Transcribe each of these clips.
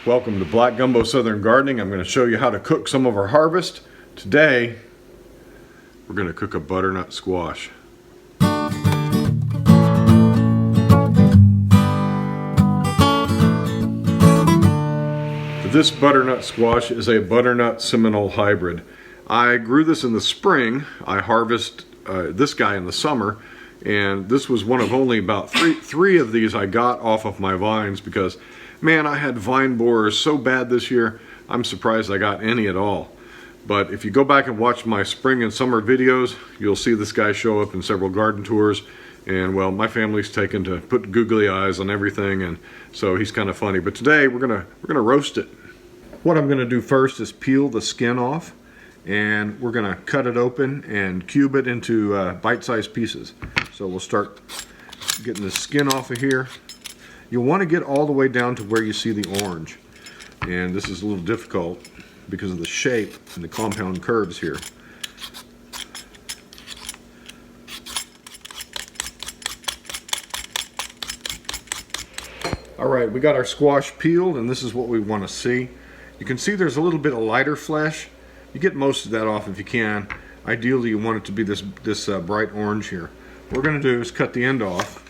Welcome to Black Gumbo Southern Gardening. I'm going to show you how to cook some of our harvest. Today, we're going to cook a butternut squash. This butternut squash is a Butternut-Seminole hybrid. I grew this in the spring. I harvest this guy in the summer, and this was one of only about three of these I got off of my vines because, man, I had vine borers so bad this year. I'm surprised I got any at all. But if you go back and watch my spring and summer videos, you'll see this guy show up in several garden tours. And well, my family's taken to put googly eyes on everything, and so he's kind of funny. But today we're gonna roast it. What I'm gonna do first is peel the skin off, and we're gonna cut it open and cube it into bite-sized pieces. So we'll start getting the skin off of here. You'll want to get all the way down to where you see the orange, and this is a little difficult because of the shape and the compound curves here. Alright, we got our squash peeled, and this is what we want to see. You can see there's a little bit of lighter flesh. You get most of that off if you can. Ideally you want it to be this bright orange here. What we're going to do is cut the end off.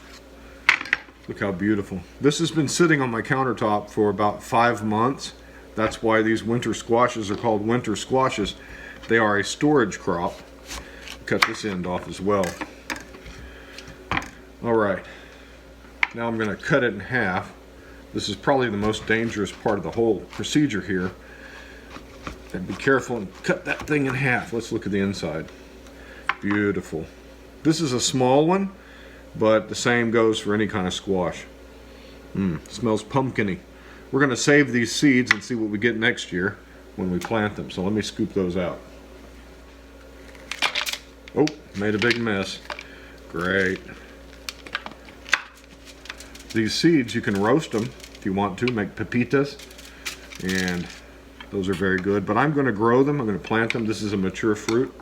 Look how beautiful. This has been sitting on my countertop for about 5 months. That's why these winter squashes are called winter squashes. They are a storage crop. Cut this end off as well. Alright, now I'm going to cut it in half. This is probably the most dangerous part of the whole procedure here. And be careful and cut that thing in half. Let's look at the inside. Beautiful. This is a small one, but the same goes for any kind of squash. Smells pumpkin-y. We're going to save these seeds and see what we get next year when we plant them. So let me scoop those out. Oh, made a big mess. Great. These seeds, you can roast them if you want to, make pepitas, and those are very good. But I'm going to grow them. I'm going to plant them. This is a mature fruit.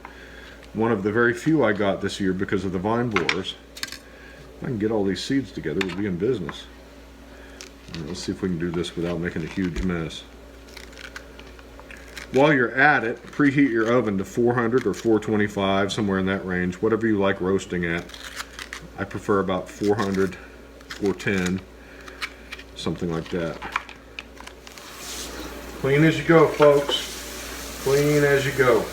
One of the very few I got this year because of the vine borers. If I can get all these seeds together, we'll be in business. Let's see if we can do this without making a huge mess. While you're at it, preheat your oven to 400 or 425, somewhere in that range, whatever you like roasting at. I prefer about 400, 410, something like that. Clean as you go, folks. Clean as you go.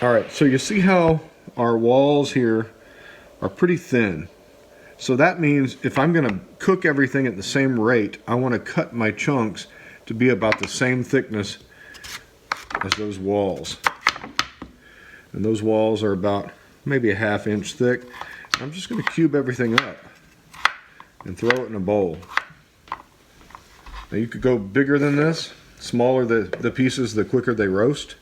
Alright, so you see how our walls here are pretty thin. So that means if I'm going to cook everything at the same rate, I want to cut my chunks to be about the same thickness as those walls. And those walls are about maybe a ½ inch thick. I'm just going to cube everything up and throw it in a bowl. Now you could go bigger than this. Smaller the pieces, the quicker they roast.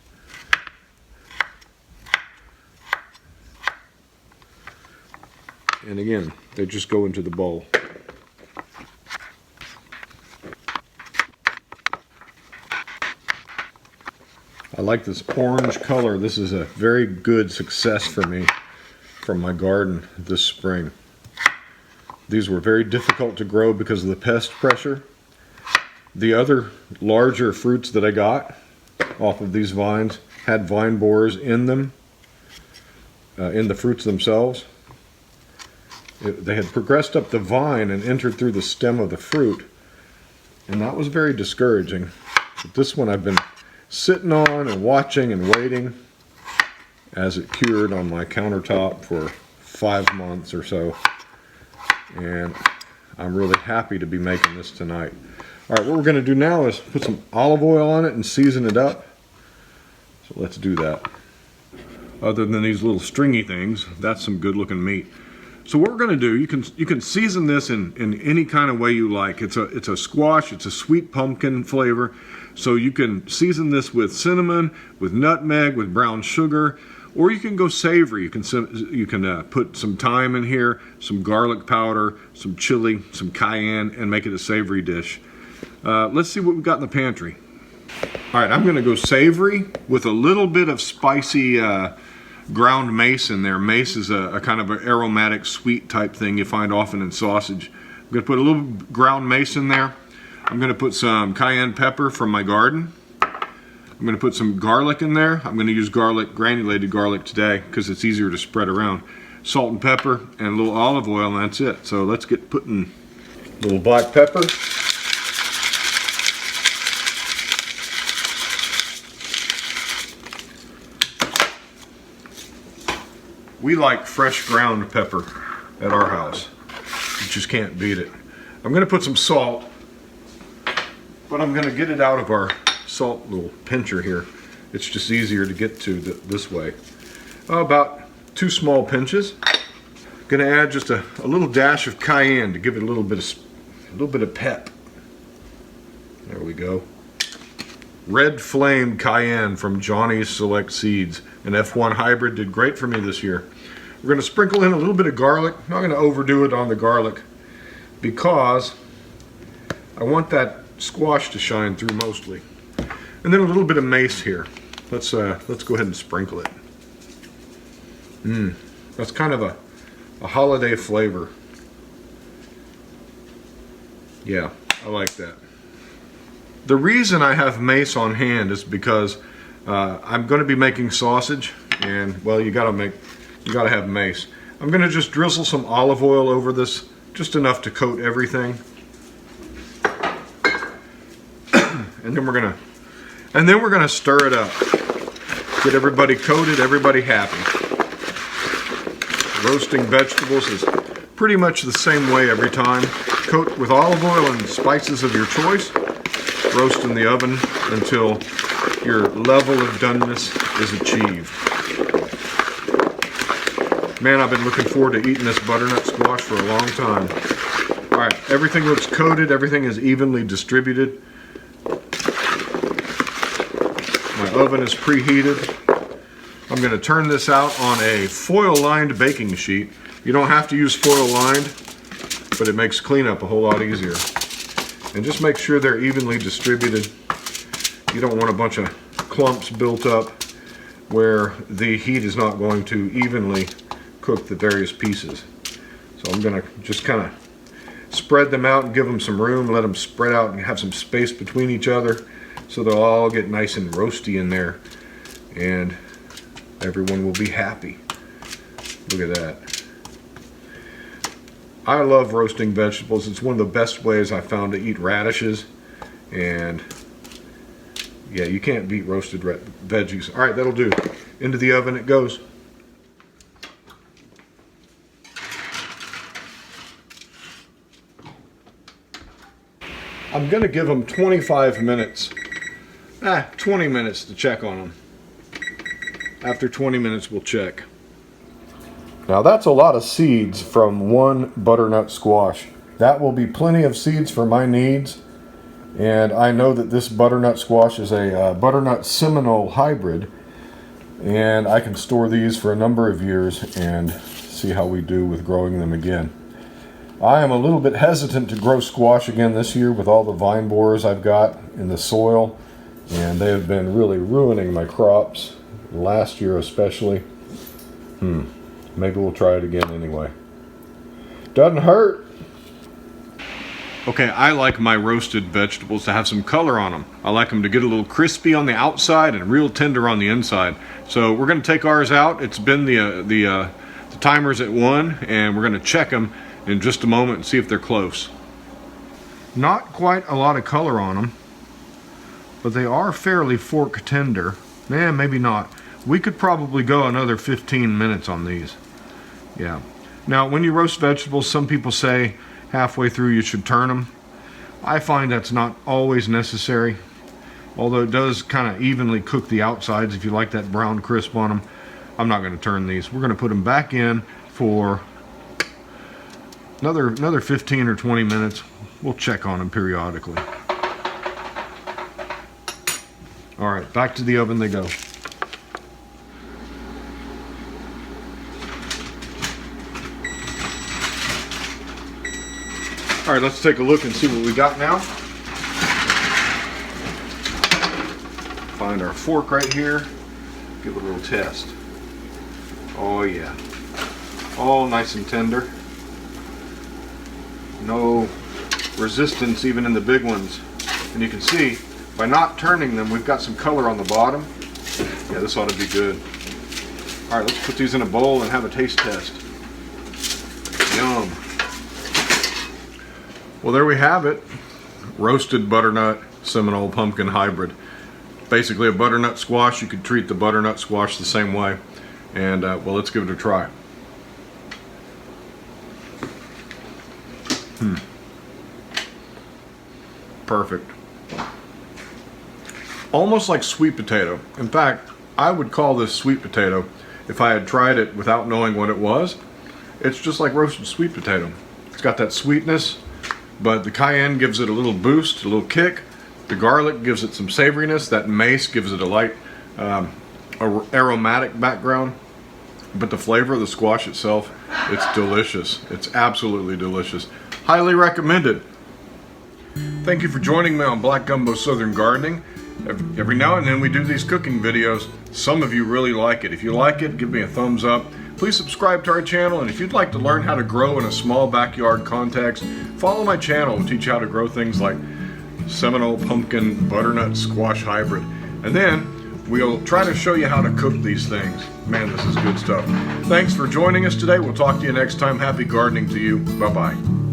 And again, they just go into the bowl. I like this orange color. This is a very good success for me from my garden this spring. These were very difficult to grow because of the pest pressure. The other larger fruits that I got off of these vines had vine borers in them, in the fruits themselves. They had progressed up the vine and entered through the stem of the fruit, and that was very discouraging. But this one I've been sitting on and watching and waiting as it cured on my countertop for 5 months or so, and I'm really happy to be making this tonight. Alright, what we're going to do now is put some olive oil on it and season it up. So let's do that. Other than these little stringy things, that's some good looking meat. So what we're going to do, you can season this in any kind of way you like. It's a squash, it's a sweet pumpkin flavor. So you can season this with cinnamon, with nutmeg, with brown sugar, or you can go savory. You can put some thyme in here, some garlic powder, some chili, some cayenne, and make it a savory dish. Let's see what we've got in the pantry. All right, I'm going to go savory with a little bit of spicy ground mace in there. Mace is a kind of an aromatic sweet type thing you find often in sausage. I'm going to put a little ground mace in there. I'm going to put some cayenne pepper from my garden. I'm going to put some garlic in there. I'm going to use garlic, granulated garlic today because it's easier to spread around. Salt and pepper and a little olive oil, and that's it. So let's get putting a little black pepper. We like fresh ground pepper at our house. You just can't beat it. I'm going to put some salt, but I'm going to get it out of our salt little pincher here. It's just easier to get to this way. About 2 small pinches. Going to add just a little dash of cayenne to give it a little bit of pep. There we go. Red Flame Cayenne from Johnny's Select Seeds. An F1 hybrid, did great for me this year. We're going to sprinkle in a little bit of garlic. I'm not going to overdo it on the garlic because I want that squash to shine through mostly. And then a little bit of mace here. Let's go ahead and sprinkle it. That's kind of a holiday flavor. Yeah, I like that. The reason I have mace on hand is because I'm going to be making sausage, and well, you gotta have mace. I'm going to just drizzle some olive oil over this, just enough to coat everything, and then we're gonna stir it up, get everybody coated, everybody happy. Roasting vegetables is pretty much the same way every time. Coat with olive oil and spices of your choice. Roast in the oven until your level of doneness is achieved. Man, I've been looking forward to eating this butternut squash for a long time. Alright, everything looks coated, everything is evenly distributed. My oven is preheated. I'm going to turn this out on a foil-lined baking sheet. You don't have to use foil-lined, but it makes cleanup a whole lot easier. And just make sure they're evenly distributed. You don't want a bunch of clumps built up where the heat is not going to evenly cook the various pieces. So I'm going to just kind of spread them out and give them some room, let them spread out and have some space between each other so they'll all get nice and roasty in there, and everyone will be happy. Look at that. I love roasting vegetables. It's one of the best ways I found to eat radishes, and yeah, you can't beat roasted veggies. All right, that'll do. Into the oven it goes. I'm going to give them 25 minutes. 20 minutes to check on them. After 20 minutes we'll check. Now that's a lot of seeds from one butternut squash. That will be plenty of seeds for my needs. And I know that this butternut squash is a Butternut-Seminole hybrid. And I can store these for a number of years and see how we do with growing them again. I am a little bit hesitant to grow squash again this year with all the vine borers I've got in the soil. And they have been really ruining my crops, last year especially. Maybe we'll try it again anyway. Doesn't hurt. Okay, I like my roasted vegetables to have some color on them. I like them to get a little crispy on the outside and real tender on the inside. So we're going to take ours out. It's been the timer's at 1, and we're going to check them in just a moment and see if they're close. Not quite a lot of color on them, but they are fairly fork tender. Maybe not. We could probably go another 15 minutes on these. Yeah. Now, when you roast vegetables, some people say halfway through you should turn them. I find that's not always necessary, although it does kind of evenly cook the outsides if you like that brown crisp on them. I'm not going to turn these. We're going to put them back in for another 15 or 20 minutes. We'll check on them periodically. All right, back to the oven they go. All right, let's take a look and see what we got now. Find our fork right here. Give it a little test. Oh yeah. All nice and tender. No resistance even in the big ones. And you can see, by not turning them, we've got some color on the bottom. Yeah, this ought to be good. All right, let's put these in a bowl and have a taste test. Yum. Well, there we have it. Roasted Butternut-Seminole pumpkin hybrid. Basically a butternut squash. You could treat the butternut squash the same way. And well, let's give it a try. Perfect. Almost like sweet potato. In fact, I would call this sweet potato if I had tried it without knowing what it was. It's just like roasted sweet potato. It's got that sweetness, but the cayenne gives it a little boost, a little kick. The garlic gives it some savoriness. That mace gives it a light aromatic background. But the flavor of the squash itself, it's delicious. It's absolutely delicious. Highly recommended. Thank you for joining me on Black Gumbo Southern Gardening. Every now and then we do these cooking videos. Some of you really like it. If you like it, give me a thumbs up. Please subscribe to our channel, and if you'd like to learn how to grow in a small backyard context, follow my channel and teach you how to grow things like Seminole pumpkin butternut squash hybrid. And then we'll try to show you how to cook these things. Man, this is good stuff. Thanks for joining us today. We'll talk to you next time. Happy gardening to you. Bye-bye.